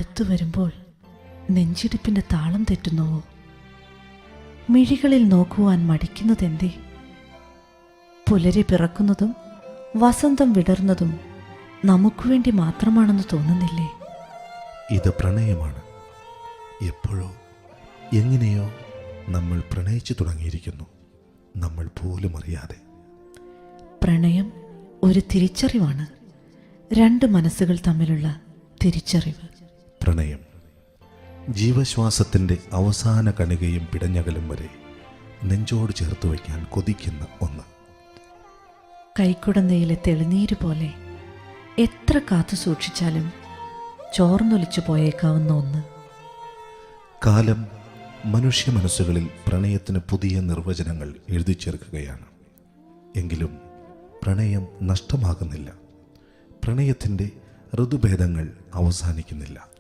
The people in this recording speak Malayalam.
അടുത്തു വരുമ്പോൾ നെഞ്ചിടിപ്പിൻ്റെ താളം തെറ്റുന്നുവോ? മിഴികളിൽ നോക്കുവാൻ മടിക്കുന്നതെന്തേ? പുലരി പിറക്കുന്നതും വസന്തം വിടർന്നതും നമുക്കു വേണ്ടി മാത്രമാണെന്ന് തോന്നുന്നില്ലേ? ഇത് പ്രണയമാണ്. എപ്പോഴോ എങ്ങനെയോ നമ്മൾ പ്രണയിച്ചു തുടങ്ങിയിരിക്കുന്നു, നമ്മൾ പോലും അറിയാതെ. പ്രണയം ഒരു തിരിച്ചറിവാണ്, രണ്ട് മനസ്സുകൾ തമ്മിലുള്ള തിരിച്ചറിവ്. പ്രണയം ജീവശ്വാസത്തിൻ്റെ അവസാന കണികയും പിടഞ്ഞകലും വരെ നെഞ്ചോട് ചേർത്ത് വയ്ക്കാൻ കൊതിക്കുന്ന ഒന്ന്. കൈക്കുടന്നയിലെ തെളിനീര് പോലെ എത്ര കാത്തു സൂക്ഷിച്ചാലും ചോർന്നൊലിച്ചു പോയേക്കാവുന്ന ഒന്ന്. കാലം മനുഷ്യ മനസ്സുകളിൽ പ്രണയത്തിന് പുതിയ നിർവചനങ്ങൾ എഴുതി ചേർക്കുകയാണ്. എങ്കിലും പ്രണയം നഷ്ടമാകുന്നില്ല, പ്രണയത്തിൻ്റെ ഋതുഭേദങ്ങൾ അവസാനിക്കുന്നില്ല.